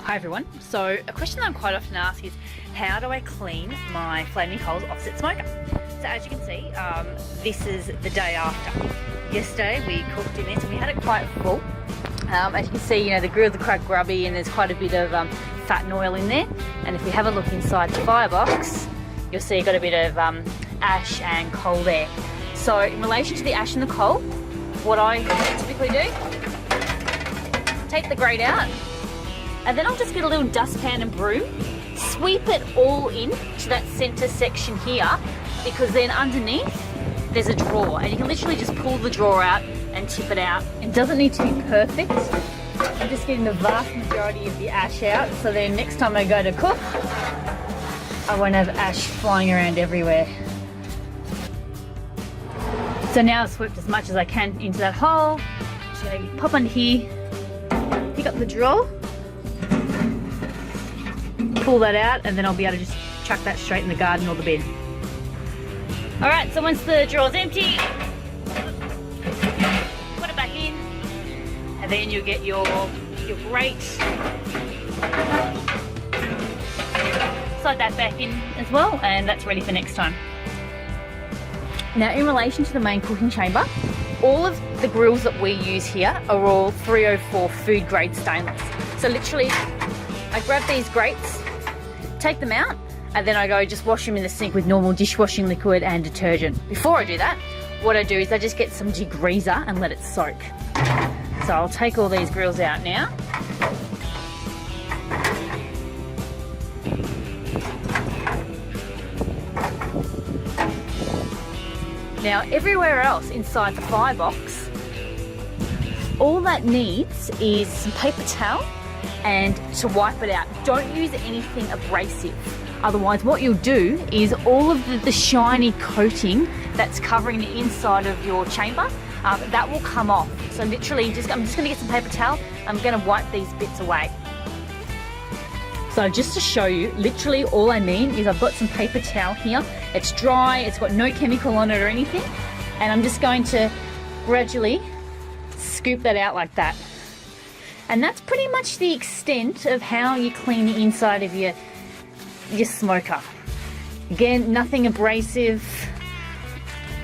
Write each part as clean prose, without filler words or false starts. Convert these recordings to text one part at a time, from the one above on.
Hi everyone. So a question that I'm quite often asked is, how do I clean my flaming coals offset smoker? So as you can see, this is the day after. Yesterday we cooked in this and we had it quite full. As you can see, the grills are quite grubby and there's quite a bit of fat and oil in there. And if we have a look inside the firebox, you'll see you've got a bit of ash and coal there. So in relation to the ash and the coal, what I typically do, take the grate out, and then I'll just get a little dustpan and broom, sweep it all in to that center section here, because then underneath there's a drawer and you can literally just pull the drawer out and tip it out. It doesn't need to be perfect. I'm just getting the vast majority of the ash out, so then next time I go to cook, I won't have ash flying around everywhere. So now I've swept as much as I can into that hole. Just gonna pop under here, pick up the drawer, pull that out, and then I'll be able to just chuck that straight in the garden or the bin. Alright, so once the drawer's empty, put it back in, and then you'll get your grate. Slide that back in as well, and that's ready for next time. Now in relation to the main cooking chamber, all of the grills that we use here are all 304 food grade stainless. So literally, I grab these grates, take them out, and then I go just wash them in the sink with normal dishwashing liquid and detergent. Before I do that, what I do is I just get some degreaser and let it soak. So I'll take all these grills out now. Now everywhere else inside the firebox, all that needs is some paper towel and to wipe it out. Don't use anything abrasive. Otherwise what you'll do is all of the shiny coating that's covering the inside of your chamber, that will come off. So literally I'm just going to get some paper towel. I'm going to wipe these bits away. So just to show you, literally all I mean is I've got some paper towel here. It's dry, it's got no chemical on it or anything. And I'm just going to gradually scoop that out like that. And that's pretty much the extent of how you clean the inside of your smoker. Again, nothing abrasive.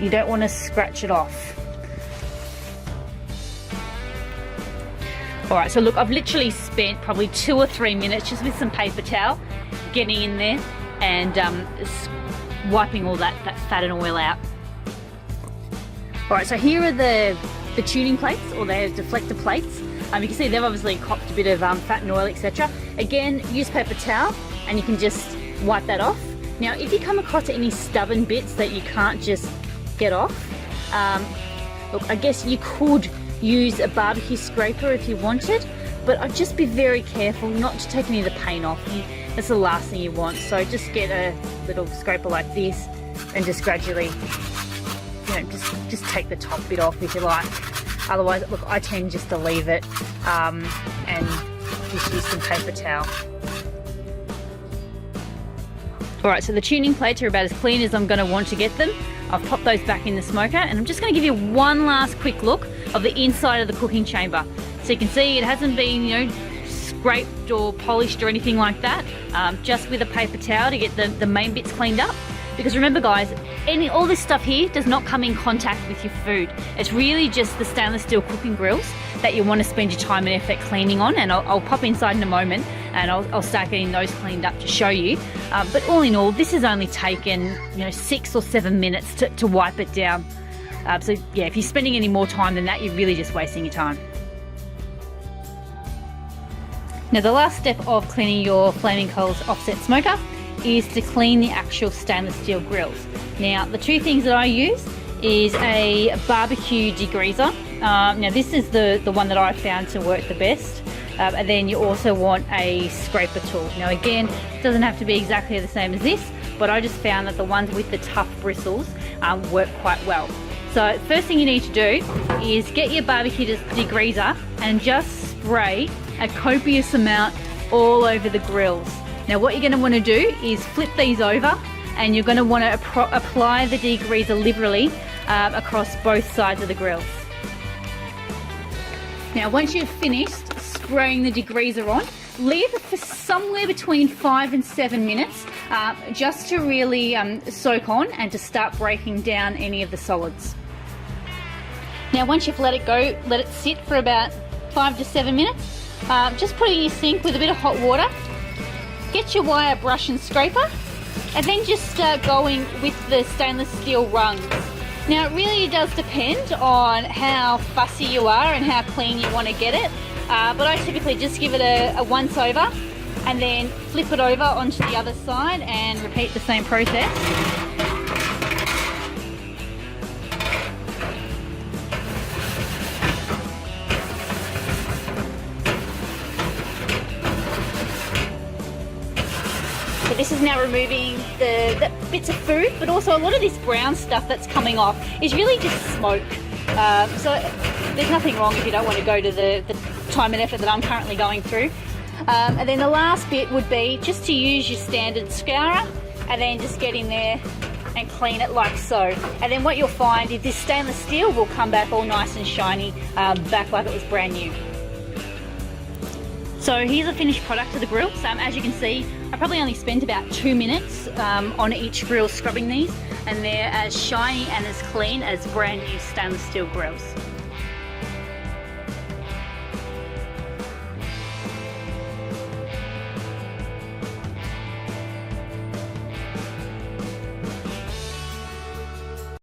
You don't want to scratch it off. Alright, so look, I've literally spent probably 2 or 3 minutes just with some paper towel getting in there and wiping all that fat and oil out. Alright, so here are the tuning plates, or the deflector plates. You can see they've obviously copped a bit of fat and oil, etc. Again, use paper towel and you can just wipe that off. Now, if you come across any stubborn bits that you can't just get off, look, I guess you could use a barbecue scraper if you wanted, but I'd just be very careful not to take any of the paint off. That's the last thing you want. So just get a little scraper like this and just gradually, just take the top bit off if you like. Otherwise, look, I tend just to leave it and just use some paper towel. Alright, so the tuning plates are about as clean as I'm going to want to get them. I've popped those back in the smoker, and I'm just going to give you one last quick look of the inside of the cooking chamber. So you can see it hasn't been, scraped or polished or anything like that. Just with a paper towel to get the main bits cleaned up. Because remember guys, all this stuff here does not come in contact with your food. It's really just the stainless steel cooking grills that you want to spend your time and effort cleaning on, and I'll pop inside in a moment and I'll start getting those cleaned up to show you. But all in all, this has only taken 6 or 7 minutes to wipe it down. So yeah, if you're spending any more time than that, you're really just wasting your time. Now the last step of cleaning your flaming coals offset smoker is to clean the actual stainless steel grills. Now the two things that I use is a barbecue degreaser. Now this is the one that I found to work the best. And then you also want a scraper tool. Now again, it doesn't have to be exactly the same as this, but I just found that the ones with the tough bristles work quite well. So first thing you need to do is get your barbecue degreaser and just spray a copious amount all over the grills. Now what you're going to want to do is flip these over, and you're going to want to apply the degreaser liberally across both sides of the grills. Now once you've finished spraying the degreaser on, leave it for somewhere between 5 and 7 minutes, just to really soak on and to start breaking down any of the solids. Now once you've let it go, let it sit for about 5 to 7 minutes. Just put it in your sink with a bit of hot water. Get your wire brush and scraper, and then just start going with the stainless steel rungs. Now it really does depend on how fussy you are and how clean you want to get it, but I typically just give it a once over and then flip it over onto the other side and repeat the same process. So this is now removing the bits of food, but also a lot of this brown stuff that's coming off is really just smoke. So there's nothing wrong if you don't want to go to the time and effort that I'm currently going through. And then the last bit would be just to use your standard scourer and then just get in there and clean it like so. And then what you'll find is this stainless steel will come back all nice and shiny, back like it was brand new. So here's a finished product of the grill. So as you can see, I probably only spent about 2 minutes on each grill scrubbing these, and they're as shiny and as clean as brand new stainless steel grills.